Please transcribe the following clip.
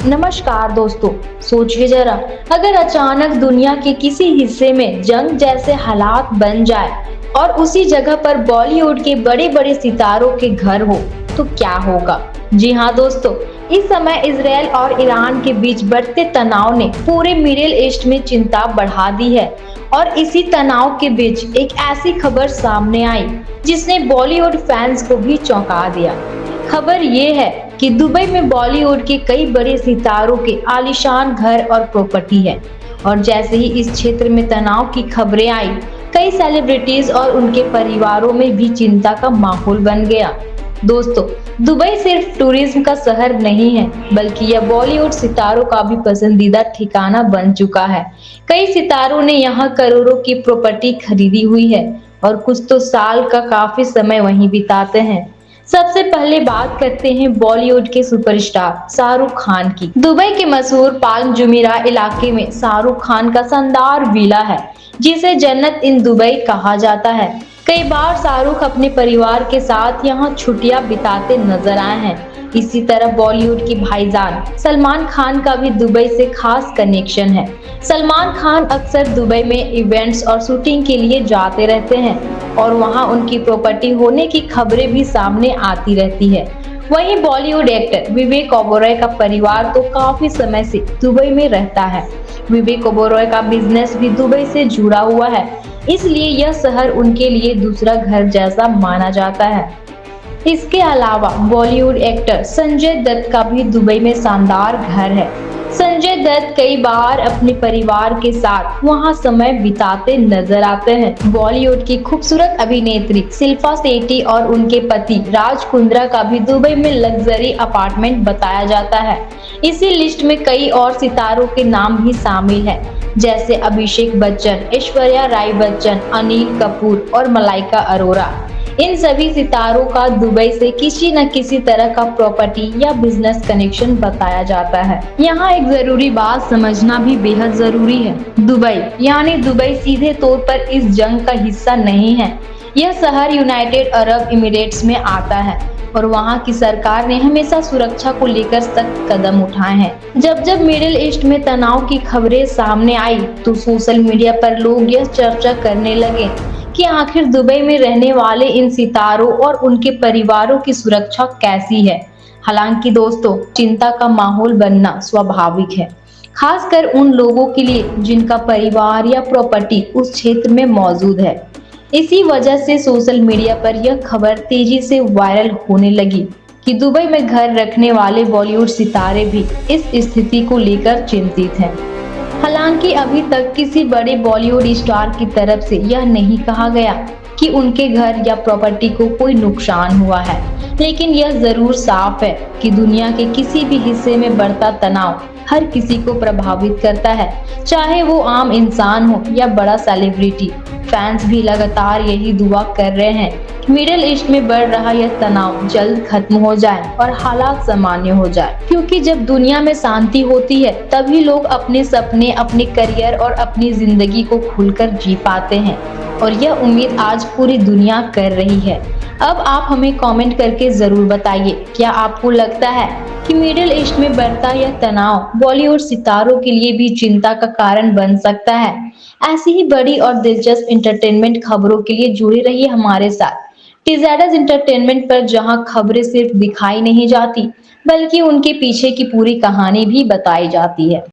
नमस्कार दोस्तों। सोचिए जरा, अगर अचानक दुनिया के किसी हिस्से में जंग जैसे हालात बन जाए और उसी जगह पर बॉलीवुड के बड़े बड़े सितारों के घर हो तो क्या होगा। जी हाँ दोस्तों, इस समय इजराइल और ईरान के बीच बढ़ते तनाव ने पूरे मिडिल ईस्ट में चिंता बढ़ा दी है। और इसी तनाव के बीच एक ऐसी खबर सामने आई जिसने बॉलीवुड फैंस को भी चौंका दिया। खबर ये है कि दुबई में बॉलीवुड के कई बड़े सितारों के आलीशान घर और प्रॉपर्टी है। और जैसे ही इस क्षेत्र में तनाव की खबरें आई, कई सेलिब्रिटीज और उनके परिवारों में भी चिंता का माहौल बन गया। दोस्तों, दुबई सिर्फ टूरिज्म का शहर नहीं है, बल्कि यह बॉलीवुड सितारों का भी पसंदीदा ठिकाना बन चुका है। कई सितारों ने यहाँ करोड़ों की प्रॉपर्टी खरीदी हुई है और कुछ तो साल का काफी समय वहीं बिताते हैं। सबसे पहले बात करते हैं बॉलीवुड के सुपरस्टार शाहरुख खान की। दुबई के मशहूर पाल्म जुमेरा इलाके में शाहरुख खान का शानदार विला है, जिसे जन्नत इन दुबई कहा जाता है। कई बार शाहरुख अपने परिवार के साथ यहाँ छुट्टियां बिताते नजर आए हैं। इसी तरह बॉलीवुड की भाईजान सलमान खान का भी दुबई से खास कनेक्शन है। सलमान खान अक्सर दुबई में इवेंट्स और शूटिंग के लिए जाते रहते हैं और वहां उनकी प्रॉपर्टी होने की खबरें भी सामने आती रहती है। वहीं बॉलीवुड एक्टर विवेक ओबेरॉय का परिवार तो काफी समय से दुबई में रहता है। विवेक ओबेरॉय का बिजनेस भी दुबई से जुड़ा हुआ है, इसलिए यह शहर उनके लिए दूसरा घर जैसा माना जाता है। इसके अलावा बॉलीवुड एक्टर संजय दत्त का भी दुबई में शानदार घर है। संजय दत्त कई बार अपने परिवार के साथ वहां समय बिताते नजर आते हैं। बॉलीवुड की खूबसूरत अभिनेत्री शिल्पा शेट्टी और उनके पति राज कुंद्रा का भी दुबई में लग्जरी अपार्टमेंट बताया जाता है। इसी लिस्ट में कई और सितारों के नाम भी शामिल हैं, जैसे अभिषेक बच्चन, ऐश्वर्या राय बच्चन, अनिल कपूर और मलाइका अरोरा। इन सभी सितारों का दुबई से किसी न किसी तरह का प्रॉपर्टी या बिजनेस कनेक्शन बताया जाता है। यहाँ एक जरूरी बात समझना भी बेहद जरूरी है। दुबई यानी दुबई सीधे तौर पर इस जंग का हिस्सा नहीं है। यह शहर यूनाइटेड अरब इमिरेट्स में आता है और वहाँ की सरकार ने हमेशा सुरक्षा को लेकर सख्त कदम उठाए हैं। जब जब मिडिल ईस्ट में तनाव की खबरें सामने आई तो सोशल मीडिया पर लोग यह चर्चा करने लगे कि आखिर दुबई में रहने वाले इन सितारों और उनके परिवारों की सुरक्षा कैसी है। हालांकि दोस्तों, चिंता का माहौल बनना स्वाभाविक है, खासकर उन लोगों के लिए जिनका परिवार या प्रॉपर्टी उस क्षेत्र में मौजूद है। इसी वजह से सोशल मीडिया पर यह खबर तेजी से वायरल होने लगी कि दुबई में घर रखने वाले बॉलीवुड सितारे भी इस स्थिति को लेकर चिंतित हैं। हालांकि अभी तक किसी बड़े बॉलीवुड स्टार की तरफ से यह नहीं कहा गया कि उनके घर या प्रॉपर्टी को कोई नुकसान हुआ है, लेकिन यह जरूर साफ है कि दुनिया के किसी भी हिस्से में बढ़ता तनाव हर किसी को प्रभावित करता है, चाहे वो आम इंसान हो या बड़ा सेलिब्रिटी। फैंस भी लगातार यही दुआ कर रहे हैं कि मिडिल ईस्ट में बढ़ रहा यह तनाव जल्द खत्म हो जाए और हालात सामान्य हो जाए, क्योंकि जब दुनिया में शांति होती है तभी लोग अपने सपने, अपने करियर और अपनी जिंदगी को खुलकर जी पाते हैं। और यह उम्मीद आज पूरी दुनिया कर रही है। अब आप हमें कमेंट करके जरूर बताइए, क्या आपको लगता है कि मिडिल ईस्ट में बढ़ता यह तनाव बॉलीवुड सितारों के लिए भी चिंता का कारण बन सकता है। ऐसी ही बड़ी और दिलचस्प इंटरटेनमेंट खबरों के लिए जुड़े रहिए हमारे साथ टीजेडस एंटरटेनमेंट पर, जहां खबरें सिर्फ दिखाई नहीं जाती बल्कि उनके पीछे की पूरी कहानी भी बताई जाती है।